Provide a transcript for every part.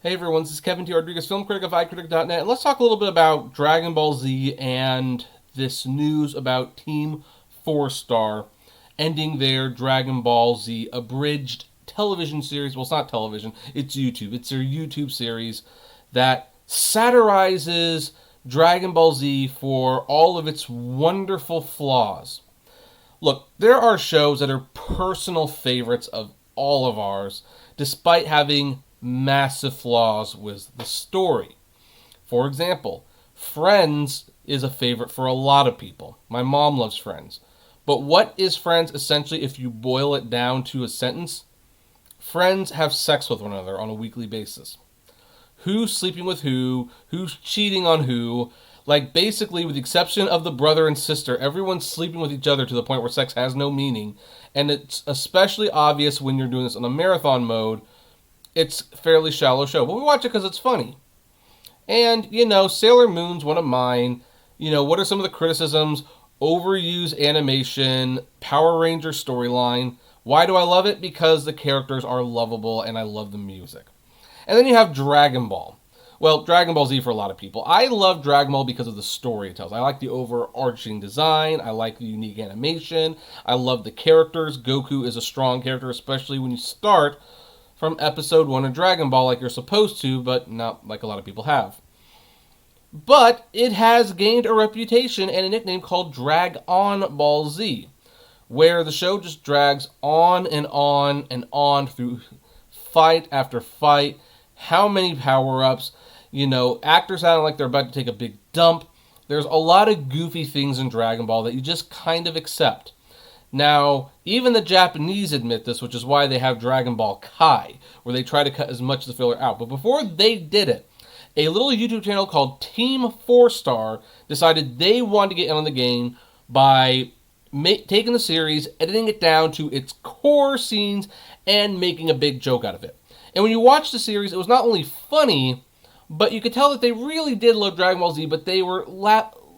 Hey everyone, this is Kevin T. Rodriguez, film critic of iCritic.net, and let's talk a little bit about Dragon Ball Z and this news about Team 4-Star ending their Dragon Ball Z abridged television series. Well, it's not television, it's YouTube. It's their YouTube series that satirizes Dragon Ball Z for all of its wonderful flaws. Look, there are shows that are personal favorites of all of ours, despite having massive flaws with the story. For example, Friends is a favorite for a lot of people. My mom loves Friends. But what is Friends essentially if you boil it down to a sentence? Friends have sex with one another on a weekly basis. Who's sleeping with who? Who's cheating on who? Like, basically, with the exception of the brother and sister, everyone's sleeping with each other to the point where sex has no meaning. And it's especially obvious when you're doing this on a marathon mode. It's a fairly shallow show, but we watch it because it's funny. And, Sailor Moon's one of mine. What are some of the criticisms? Overused animation, Power Ranger storyline. Why do I love it? Because the characters are lovable and I love the music. And then you have Dragon Ball. Well, Dragon Ball Z for a lot of people. I love Dragon Ball because of the story it tells. I like the overarching design. I like the unique animation. I love the characters. Goku is a strong character, especially when you start from episode 1 of Dragon Ball like you're supposed to, but not like a lot of people have. But it has gained a reputation and a nickname called Drag On Ball Z, where the show just drags on and on and on through fight after fight. How many power-ups? Actors sound like they're about to take a big dump. There's a lot of goofy things in Dragon Ball that you just kind of accept. Now, even the Japanese admit this, which is why they have Dragon Ball Kai, where they try to cut as much of the filler out. But before they did it, a little YouTube channel called Team 4-Star decided they wanted to get in on the game by taking the series, editing it down to its core scenes, and making a big joke out of it. And when you watch the series, it was not only funny, but you could tell that they really did love Dragon Ball Z, but they were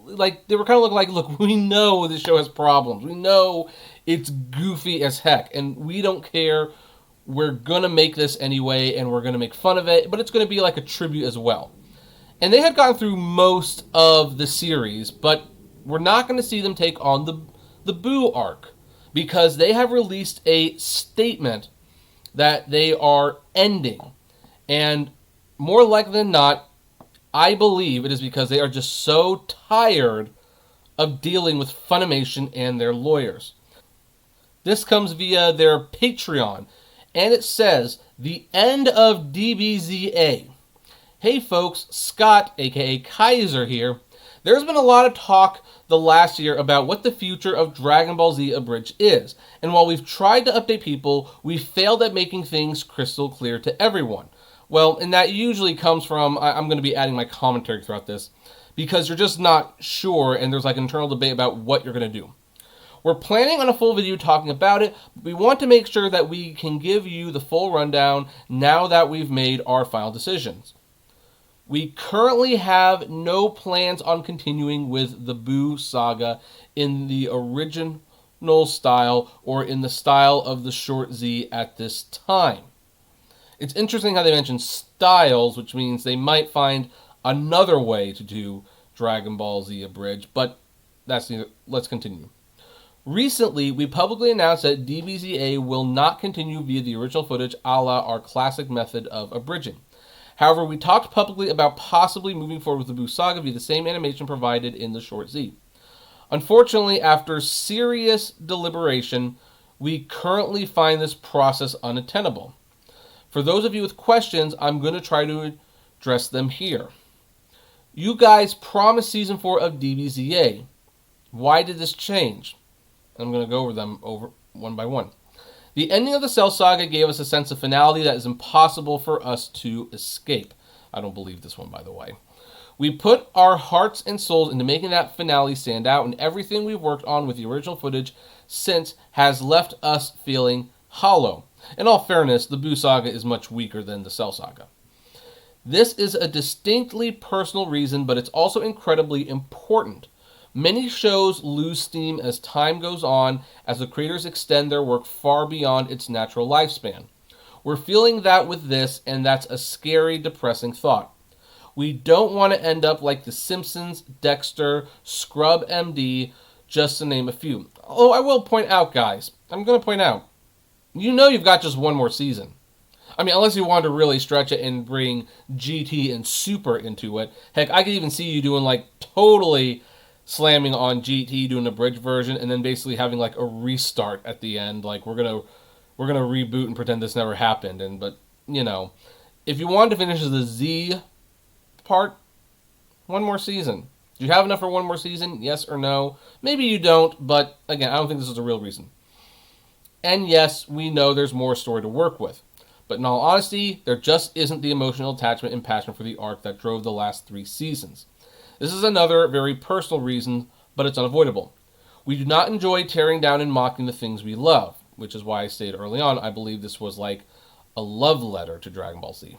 they were kind of looking like, look, we know this show has problems. We know it's goofy as heck, and we don't care. We're going to make this anyway, and we're going to make fun of it, but it's going to be like a tribute as well. And they had gone through most of the series, but we're not going to see them take on the Boo arc, because they have released a statement that they are ending. And more likely than not, I believe it is because they are just so tired of dealing with Funimation and their lawyers. This comes via their Patreon, and it says, the end of DBZA. Hey folks, Scott, aka Kaiser here. There's been a lot of talk the last year about what the future of Dragon Ball Z Abridged is, and while we've tried to update people, we've failed at making things crystal clear to everyone. Well, and that usually comes from, I'm going to be adding my commentary throughout this, because you're just not sure, and there's like internal debate about what you're going to do. We're planning on a full video talking about it, but we want to make sure that we can give you the full rundown now that we've made our final decisions. We currently have no plans on continuing with the Boo saga in the original style or in the style of the short Z at this time. It's interesting how they mention styles, which means they might find another way to do Dragon Ball Z Abridged, but that's neither. Let's continue. Recently, we publicly announced that DBZA will not continue via the original footage a la our classic method of abridging. However, we talked publicly about possibly moving forward with the Boo saga via the same animation provided in the short Z. Unfortunately, after serious deliberation, we currently find this process unattainable. For those of you with questions, I'm going to try to address them here. You guys promised Season 4 of DBZA. Why did this change? I'm going to go over them one by one. The ending of the Cell Saga gave us a sense of finality that is impossible for us to escape. I don't believe this one, by the way. We put our hearts and souls into making that finale stand out, and everything we've worked on with the original footage since has left us feeling hollow. In all fairness, the Boo saga is much weaker than the Cell Saga. This is a distinctly personal reason, but it's also incredibly important. Many shows lose steam as time goes on, as the creators extend their work far beyond its natural lifespan. We're feeling that with this, and that's a scary, depressing thought. We don't want to end up like The Simpsons, Dexter, Scrub MD, just to name a few. Oh, I will point out, guys, I'm going to point out, you know you've got just one more season. I mean, unless you want to really stretch it and bring GT and Super into it. Heck, I could even see you doing like totally slamming on GT, doing a bridge version, and then basically having like a restart at the end. Like we're gonna reboot and pretend this never happened. But you know, if you wanted to finish the Z part, one more season. Do you have enough for one more season? Yes or no? Maybe you don't, but again, I don't think this is a real reason. And yes, we know there's more story to work with. But in all honesty, there just isn't the emotional attachment and passion for the arc that drove the last 3 seasons. This is another very personal reason, but it's unavoidable. We do not enjoy tearing down and mocking the things we love, which is why I stated early on, I believe this was like a love letter to Dragon Ball Z.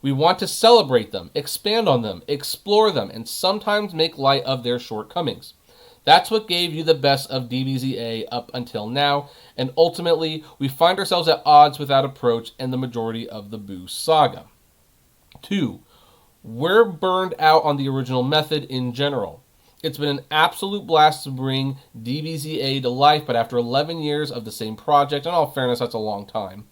We want to celebrate them, expand on them, explore them, and sometimes make light of their shortcomings. That's what gave you the best of DBZA up until now, and ultimately, we find ourselves at odds with that approach and the majority of the Buu saga. 2. We're burned out on the original method in general. It's been an absolute blast to bring DBZA to life, but after 11 years of the same project, in all fairness, that's a long time,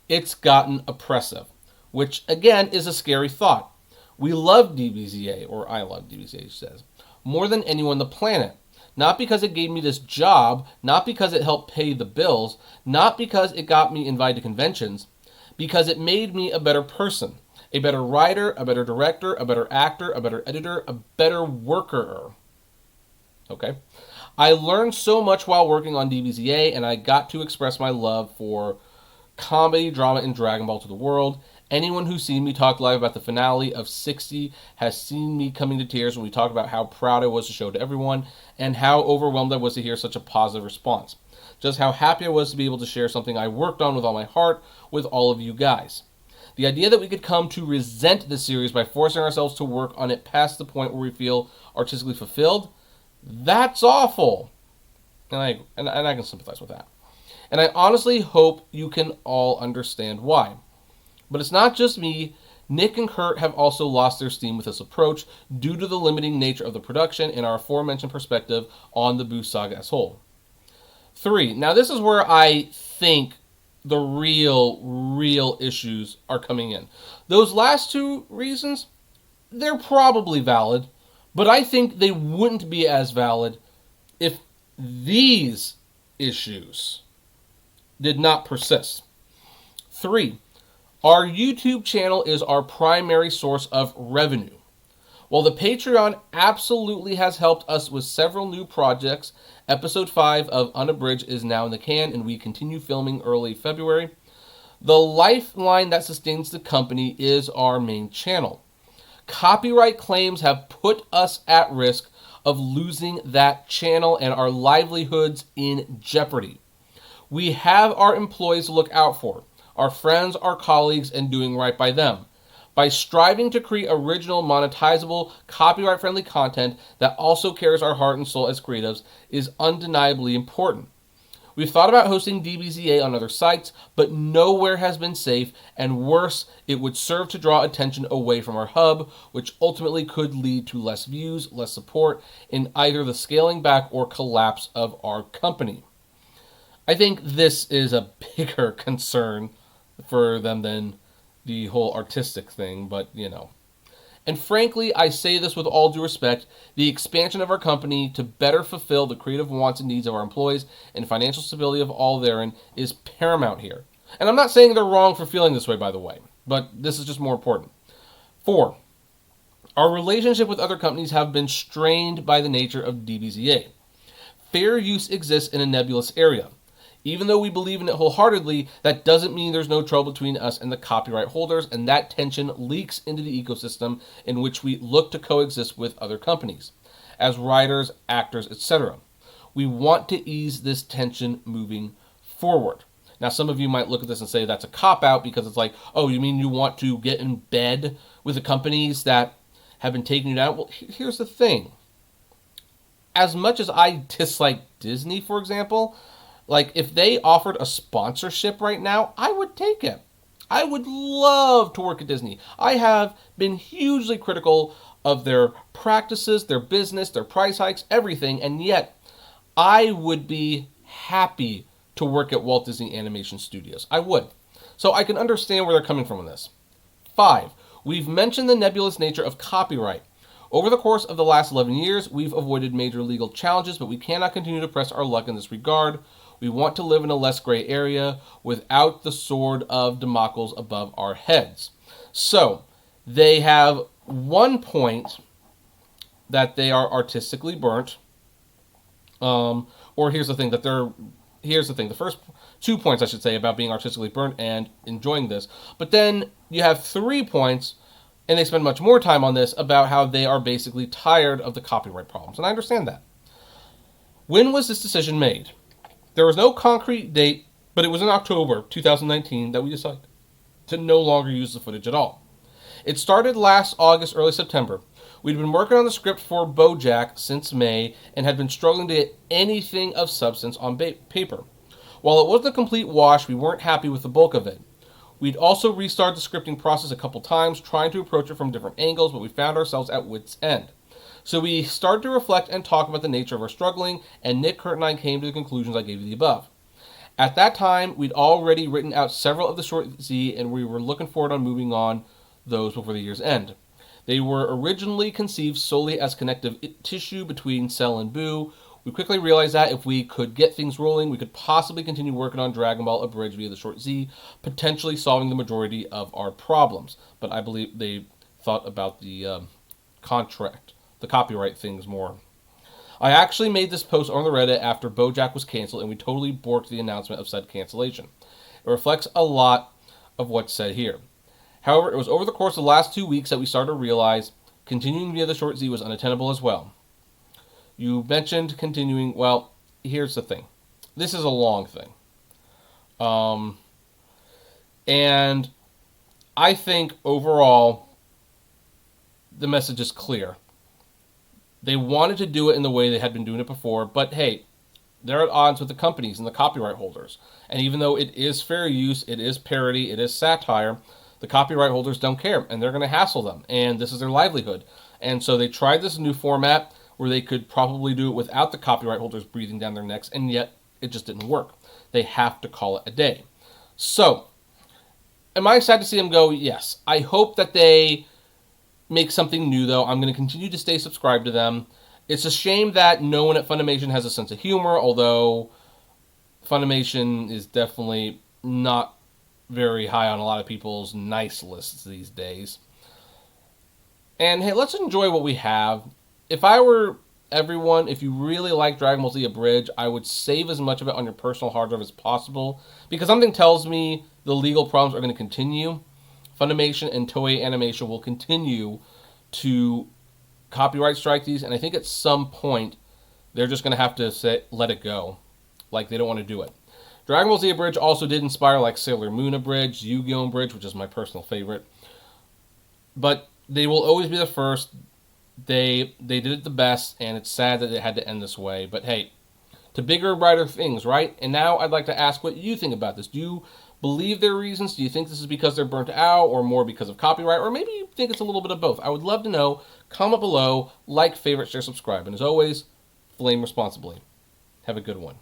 it's gotten oppressive, which again is a scary thought. We love DBZA, or I love DBZA, she says, more than anyone on the planet. Not because it gave me this job, not because it helped pay the bills, not because it got me invited to conventions, because it made me a better person, a better writer, a better director, a better actor, a better editor, a better worker. Okay? I learned so much while working on DBZA, and I got to express my love for comedy, drama, and Dragon Ball to the world. Anyone who's seen me talk live about the finale of 60 has seen me coming to tears when we talked about how proud I was to show to everyone and how overwhelmed I was to hear such a positive response. Just how happy I was to be able to share something I worked on with all my heart with all of you guys. The idea that we could come to resent the series by forcing ourselves to work on it past the point where we feel artistically fulfilled, that's awful. And I can sympathize with that. And I honestly hope you can all understand why. But it's not just me. Nick and Kurt have also lost their steam with this approach due to the limiting nature of the production and our aforementioned perspective on the Buu saga as a whole. 3. Now this is where I think the real issues are coming in. Those last 2 reasons, they're probably valid, but I think they wouldn't be as valid if these issues did not persist. 3. Our YouTube channel is our primary source of revenue. While the Patreon absolutely has helped us with several new projects, Episode 5 of Unabridged is now in the can and we continue filming early February, the lifeline that sustains the company is our main channel. Copyright claims have put us at risk of losing that channel and our livelihoods in jeopardy. We have our employees to look out for, our friends, our colleagues, and doing right by them. By striving to create original, monetizable, copyright-friendly content that also carries our heart and soul as creatives is undeniably important. We've thought about hosting DBZA on other sites, but nowhere has been safe, and worse, it would serve to draw attention away from our hub, which ultimately could lead to less views, less support, in either the scaling back or collapse of our company. I think this is a bigger concern for them than the whole artistic thing, but you know. And frankly, I say this with all due respect, the expansion of our company to better fulfill the creative wants and needs of our employees and financial stability of all therein is paramount here. And I'm not saying they're wrong for feeling this way, by the way, but this is just more important. 4. Our relationship with other companies have been strained by the nature of DBZA. Fair use exists in a nebulous area. Even though we believe in it wholeheartedly, that doesn't mean there's no trouble between us and the copyright holders, and that tension leaks into the ecosystem in which we look to coexist with other companies, as writers, actors, etc. We want to ease this tension moving forward. Now, some of you might look at this and say that's a cop-out because it's like, oh, you mean you want to get in bed with the companies that have been taking you down? Well, here's the thing. As much as I dislike Disney, for example, like, if they offered a sponsorship right now, I would take it. I would love to work at Disney. I have been hugely critical of their practices, their business, their price hikes, everything, and yet I would be happy to work at Walt Disney Animation Studios. I would. So I can understand where they're coming from on this. 5. We've mentioned the nebulous nature of copyright. Over the course of the last 11 years, we've avoided major legal challenges, but we cannot continue to press our luck in this regard. We want to live in a less gray area without the sword of Damocles above our heads. So, they have one point that they are artistically burnt. Here's the thing. The first 2 points, I should say, about being artistically burnt and enjoying this. But then you have 3 points, and they spend much more time on this, about how they are basically tired of the copyright problems. And I understand that. When was this decision made? There was no concrete date, but it was in October 2019 that we decided to no longer use the footage at all. It started last August, early September. We'd been working on the script for BoJack since May and had been struggling to get anything of substance on paper. While it wasn't a complete wash, we weren't happy with the bulk of it. We'd also restarted the scripting process a couple times, trying to approach it from different angles, but we found ourselves at wit's end. So we started to reflect and talk about the nature of our struggling, and Nick, Kurt, and I came to the conclusions I gave you the above. At that time, we'd already written out several of the short Z, and we were looking forward on moving on those before the year's end. They were originally conceived solely as connective tissue between Cell and Boo. We quickly realized that if we could get things rolling, we could possibly continue working on Dragon Ball Abridged via the short Z, potentially solving the majority of our problems. But I believe they thought about the contract, the copyright things more. I actually made this post on the Reddit after BoJack was canceled, and we totally borked the announcement of said cancellation. It reflects a lot of what's said here. However, it was over the course of the last 2 weeks that we started to realize continuing via the short Z was unattainable as well. You mentioned continuing. Well, here's the thing. This is a long thing. And I think overall, the message is clear. They wanted to do it in the way they had been doing it before, but hey, they're at odds with the companies and the copyright holders. And even though it is fair use, it is parody, it is satire, the copyright holders don't care, and they're going to hassle them, and this is their livelihood. And so they tried this new format where they could probably do it without the copyright holders breathing down their necks, and yet it just didn't work. They have to call it a day. So, am I sad to see them go? Yes. I hope that they make something new, though. I'm going to continue to stay subscribed to them. It's a shame that no one at Funimation has a sense of humor, although Funimation is definitely not very high on a lot of people's nice lists these days. And hey, let's enjoy what we have. If I were everyone, if you really like Dragon Ball Z Abridged, I would save as much of it on your personal hard drive as possible, because something tells me the legal problems are going to continue. Funimation and Toei Animation will continue to copyright strike these, and I think at some point they're just going to have to let it go. Like, they don't want to do it. Dragon Ball Z Abridged also did inspire like Sailor Moon Abridged, Yu-Gi-Oh! Abridged, which is my personal favorite. But they will always be the first. They did it the best, and it's sad that it had to end this way. But hey, to bigger and brighter things, right? And now I'd like to ask what you think about this. Do you believe their reasons? Do you think this is because they're burnt out, or more because of copyright? Or maybe you think it's a little bit of both. I would love to know. Comment below, like, favorite, share, subscribe. And as always, flame responsibly. Have a good one.